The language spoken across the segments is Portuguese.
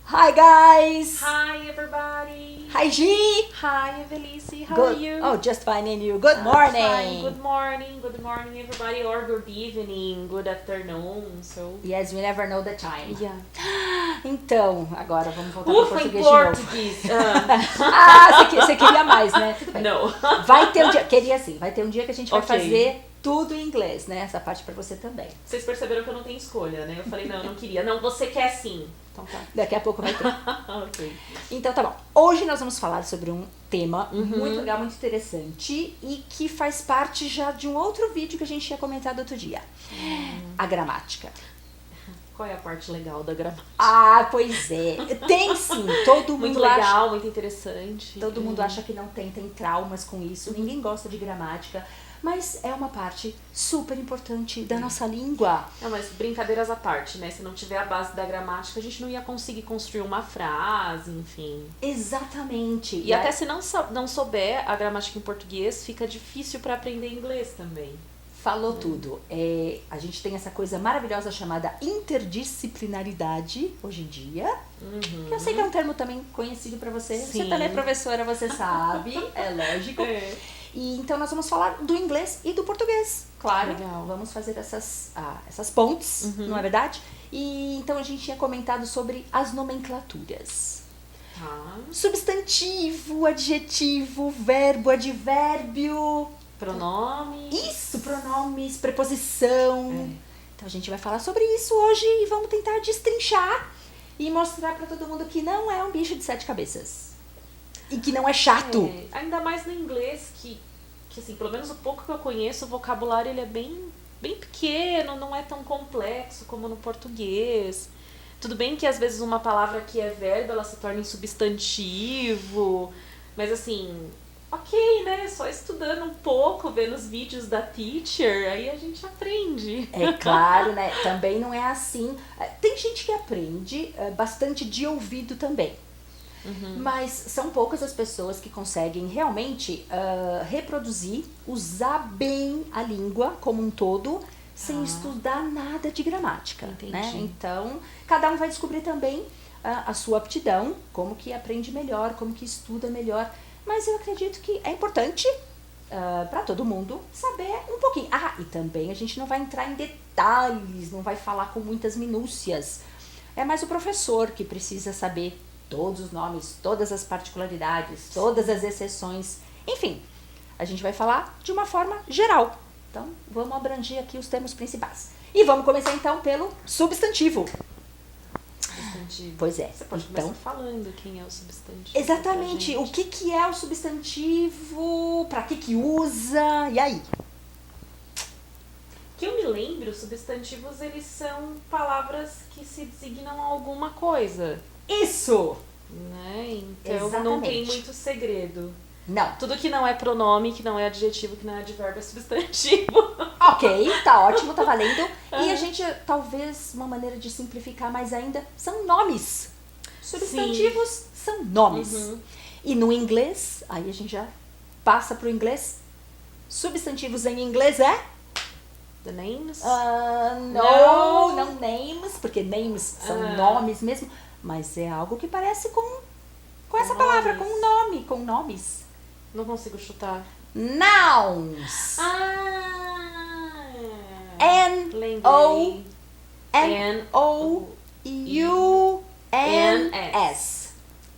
Hi guys! Hi everybody! Hi G! Hi Evelise, how Good. are you? Oh, just fine, and you? Good morning! Fine. Good morning everybody, or good evening, good afternoon, so... Yes, we never know the time. Yeah. Então, agora vamos voltar para Ufa, em português de novo. português! Você queria mais, né? Tudo bem. Não. Vai ter um dia, queria sim, vai ter um dia que a gente vai Ok. fazer tudo em inglês, né? Essa parte pra você também. Vocês perceberam que eu não tenho escolha, né? Eu falei, não, eu não queria. Não, você quer sim. Então tá. Daqui a pouco vai ter. Ok. Então tá bom. Hoje nós vamos falar sobre um tema muito legal, muito interessante e que faz parte já de um outro vídeo que a gente tinha comentado outro dia. A gramática. Qual é a parte legal da gramática? Ah, pois é. Tem sim. Todo mundo Muito acha. legal, muito interessante. Todo mundo acha que não tem traumas com isso. Ninguém gosta de gramática. Mas é uma parte super importante da nossa língua. Não, mas brincadeiras à parte, né? Se não tiver a base da gramática, a gente não ia conseguir construir uma frase, enfim. Exatamente. E até se não souber a gramática em português, fica difícil para aprender inglês também. Falou tudo. A gente tem essa coisa maravilhosa chamada interdisciplinaridade hoje em dia. Que eu sei que é um termo também conhecido para você. Sim. Você também é professora, você sabe. É lógico. É. E então nós vamos falar do inglês e do português, claro. Legal. Vamos fazer essas pontes, não é verdade? E então a gente tinha comentado sobre as nomenclaturas. Tá. Substantivo, adjetivo, verbo, advérbio. Pronome. Isso, pronomes, preposição. Então a gente vai falar sobre isso hoje e vamos tentar destrinchar e mostrar pra todo mundo que não é um bicho de 7 cabeças. E que não é chato. Ainda mais no inglês, que assim, pelo menos o pouco que eu conheço, o vocabulário ele é bem pequeno, não é tão complexo como no português. Tudo bem que às vezes uma palavra que é verbo, ela se torna em substantivo, mas assim, ok, né? Só estudando um pouco, vendo os vídeos da teacher, aí a gente aprende. É claro, né? Também não é assim. Tem gente que aprende bastante de ouvido também. Mas são poucas as pessoas que conseguem realmente reproduzir, usar bem a língua como um todo, sem estudar nada de gramática. Entendi. Né? Então, cada um vai descobrir também a sua aptidão, como que aprende melhor, como que estuda melhor. Mas eu acredito que é importante para todo mundo saber um pouquinho. E também a gente não vai entrar em detalhes, não vai falar com muitas minúcias. É mais o professor que precisa saber todos os nomes, todas as particularidades, todas as exceções. Enfim, a gente vai falar de uma forma geral. Então, vamos abranger aqui os termos principais. E vamos começar então pelo substantivo. Substantivo. Pois é. Você pode então, começar falando quem é o substantivo. exatamente. pra O que é o substantivo? Pra que usa? E aí? Que eu me lembro, substantivos eles são palavras que se designam a alguma coisa, Isso! né? Então não tem Exatamente. muito segredo. Não. Tudo que não é pronome, que não é adjetivo, que não é advérbio é substantivo. Ok, tá ótimo, tá valendo. E a gente, talvez, uma maneira de simplificar mais ainda, são nomes. Substantivos são nomes. E no inglês, aí a gente já passa pro inglês. Substantivos em inglês é? The names. Não names, porque names são nomes mesmo. Mas é algo que parece com essa palavra, com Nomes. um nome, com nomes. Não consigo chutar. Nouns. Lembrei. N-O-U-N-S.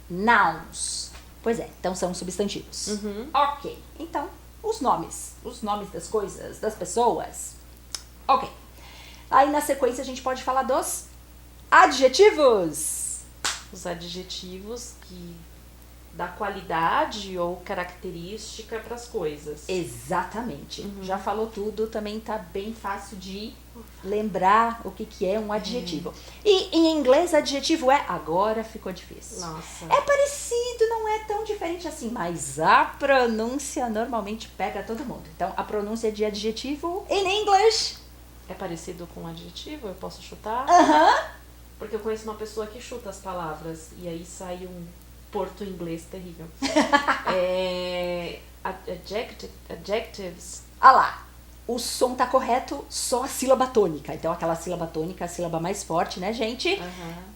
Nouns. Pois é, então são substantivos. Ok, então os nomes das coisas, das pessoas. Ok. Aí na sequência a gente pode falar dos adjetivos. Os adjetivos que dá qualidade ou característica para as coisas. Exatamente. Já falou tudo, também tá bem fácil de lembrar o que é um adjetivo. E em inglês, adjetivo é... Agora ficou difícil. Nossa. É parecido, não é tão diferente assim, mas a pronúncia normalmente pega todo mundo. Então, a pronúncia de adjetivo in English... É parecido com adjetivo? Eu posso chutar? Porque eu conheço uma pessoa que chuta as palavras e aí sai um porto-inglês terrível. Adjectives. Ah lá. o som tá correto, só a sílaba tônica. Então, aquela sílaba tônica, a sílaba mais forte, né, gente?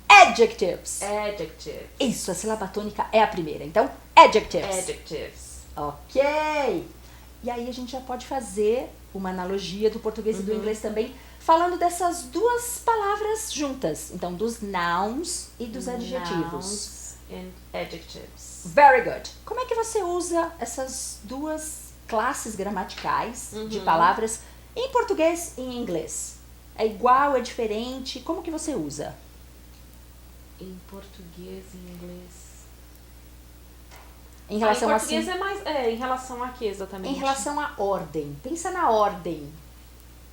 Adjectives. Adjectives. Isso, a sílaba tônica é a primeira. Então, adjectives. Adjectives. Ok. E aí a gente já pode fazer uma analogia do português e do inglês também, falando dessas duas palavras juntas. Então, dos nouns e dos adjetivos. Nouns and adjectives. Very good. Como é que você usa essas duas classes gramaticais de palavras em português e em inglês? É igual, é diferente? Como que você usa? Em português e inglês. Em relação em a português é mais... em relação a que exatamente? Em relação à ordem. Pensa na ordem.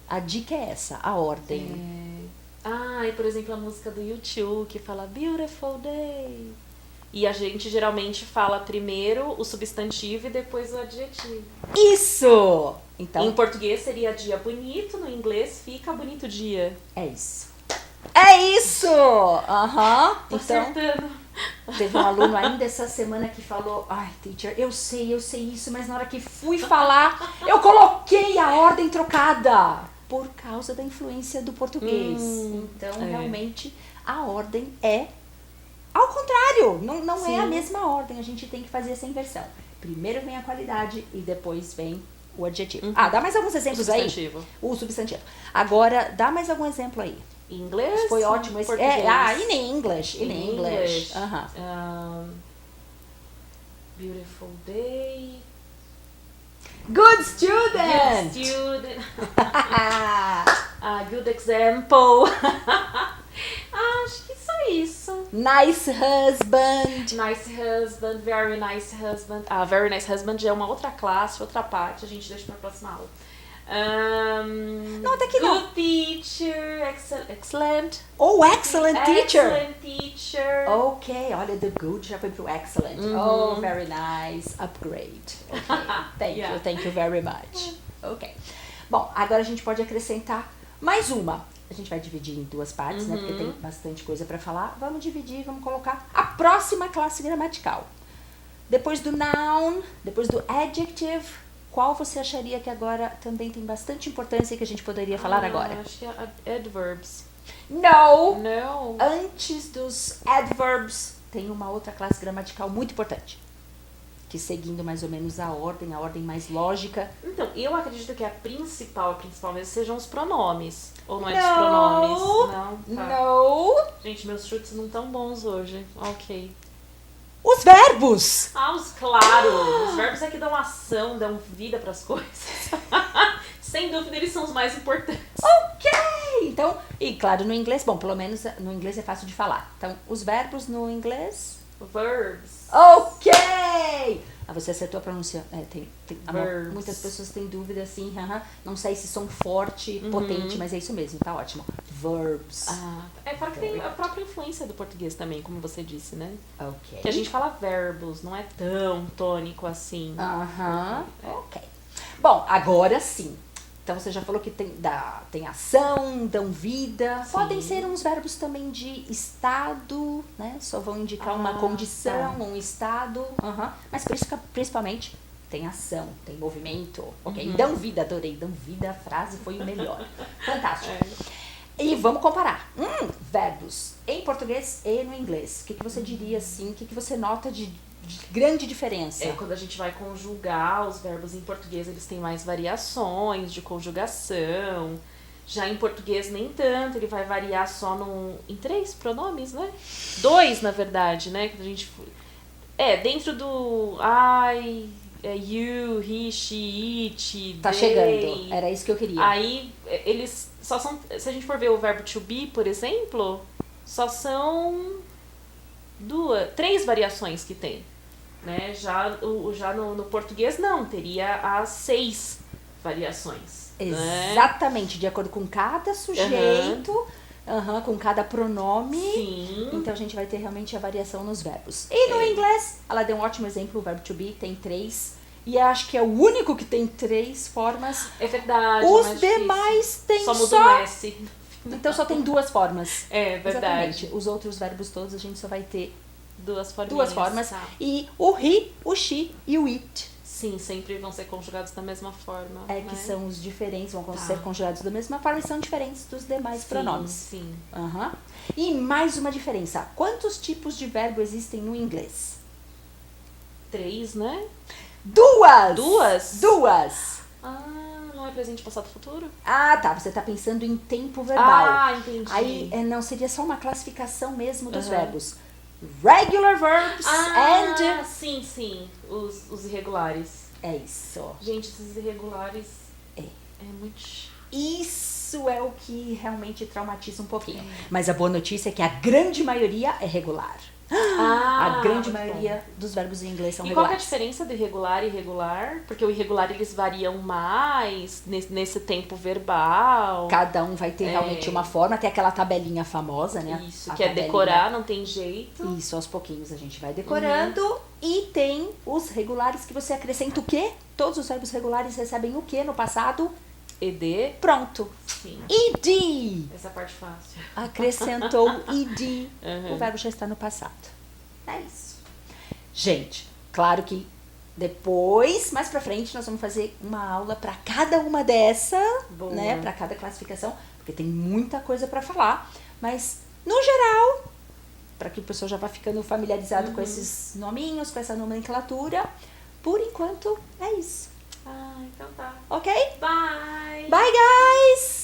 A dica é essa, a ordem. E por exemplo a música do U2 que fala Beautiful Day. E a gente geralmente fala primeiro o substantivo e depois o adjetivo. Isso! Então, em português seria dia bonito, no inglês fica bonito dia. é isso. É isso! Aham. Tô Então, acertando. teve um aluno ainda essa semana que falou, ai, teacher, eu sei isso, mas na hora que fui falar, eu coloquei a ordem trocada por causa da influência do português. Então, realmente, a ordem é ao contrário, não é a mesma ordem, a gente tem que fazer essa inversão. Primeiro vem a qualidade e depois vem o adjetivo. Dá mais alguns exemplos aí? O substantivo. Agora, dá mais algum exemplo aí. Em inglês? Foi ótimo. Português. In English. In English. Beautiful day. Good student! Good student. Good example. Acho que só isso. Nice husband. Nice husband, very nice husband. Very nice husband já é uma outra classe, outra parte. A gente deixa pra próxima aula. Não, até que não. Good teacher, excellent. Oh, excellent teacher. Excellent teacher. Ok, olha, the good já foi pro excellent. Oh, very nice. Upgrade. Ok, thank you very much. Ok. Bom, agora a gente pode acrescentar mais uma. A gente vai dividir em duas partes, né? Porque tem bastante coisa pra falar. Vamos dividir, vamos colocar a próxima classe gramatical. Depois do noun, depois do adjective, qual você acharia que agora também tem bastante importância e que a gente poderia falar agora? Acho que é adverbs. No! Não. Antes dos adverbs, tem uma outra classe gramatical muito importante. Que seguindo mais ou menos a ordem mais lógica. Então, eu acredito que a principal mesmo sejam os pronomes. Ou não é dos pronomes? Não. Tá. No! Gente, meus chutes não tão bons hoje. Ok. Os verbos! Claro! Os verbos é que dão ação, dão vida pras coisas. Sem dúvida, eles são os mais importantes. Ok! Então, e claro, no inglês, bom, pelo menos no inglês é fácil de falar. Então, os verbos no inglês... Verbs. Ok! Você acertou a pronúncia. Verbs. Muitas pessoas têm dúvida assim, não sei se som forte, potente, mas é isso mesmo, tá ótimo. Verbs. Fora que tem a própria influência do português também, como você disse, né? Ok. Que a gente fala verbos, não é tão tônico assim. Ok. Bom, agora sim. Então você já falou que tem ação, dão vida. Sim. Podem ser uns verbos também de estado, né? Só vão indicar uma condição, um estado. Mas principalmente tem ação, tem movimento. Ok, dão vida, adorei. Dão vida, a frase foi o melhor. Fantástico. E vamos comparar. Verbos em português e no inglês. O que você diria assim? O que você nota de grande diferença? Quando a gente vai conjugar os verbos em português, eles têm mais variações de conjugação. Já em português nem tanto, ele vai variar só em 3 pronomes, né? 2, na verdade, né? Que a gente dentro do I, you, he, she, it, tá they. Chegando. Era isso que eu queria. Aí eles só são, se a gente for ver o verbo to be, por exemplo, só são 3 variações que tem. Né? Já no português não, teria as 6 variações. Exatamente, de acordo com cada sujeito, com cada pronome. Sim. Então a gente vai ter realmente a variação nos verbos. E no inglês, ela deu um ótimo exemplo, o verbo to be tem 3. E acho que é o único que tem 3 formas. É verdade. Os demais tem só muda um S. Então só tem 2 formas. É verdade. Exatamente. Os outros verbos todos a gente só vai ter 2 formas. 2 formas. Tá. E o he, o she e o it Sim, sempre vão ser conjugados da mesma forma. É né? que são os diferentes, vão Tá. ser conjugados da mesma forma e são diferentes dos demais pronomes. Sim. Aham. E mais uma diferença. Quantos tipos de verbo existem no inglês? 3, né? Duas! Duas? Duas! Não é presente, passado, futuro? Ah, tá. Você tá pensando em tempo verbal. Entendi. Aí não seria só uma classificação mesmo dos Aham. verbos. Regular verbs and... sim. Os irregulares. É isso. Gente, esses irregulares É. é muito chato. Isso é o que realmente traumatiza um pouquinho. Mas a boa notícia é que a grande maioria é regular. A grande muito maioria dos verbos em inglês são E qual que é a regulares. diferença do irregular e irregular? Porque o irregular eles variam mais nesse tempo verbal. Cada um vai ter realmente uma forma. Tem aquela tabelinha famosa, né? Isso, A que é tabelinha. decorar, não tem jeito. Isso, aos pouquinhos a gente vai decorando. E tem os regulares que você acrescenta o quê? Todos os verbos regulares recebem o quê no passado? ED. Pronto. Sim. Ed. Essa parte fácil. Acrescentou ed. Uhum. O verbo já está no passado. É isso. Gente, claro que depois, mais pra frente, nós vamos fazer uma aula pra cada uma dessa, Boa. né? Pra cada classificação, porque tem muita coisa pra falar. Mas, no geral, pra que o pessoal já vá ficando familiarizado com esses nominhos, com essa nomenclatura, por enquanto é isso. Então tá. Ok? Bye! Bye, guys!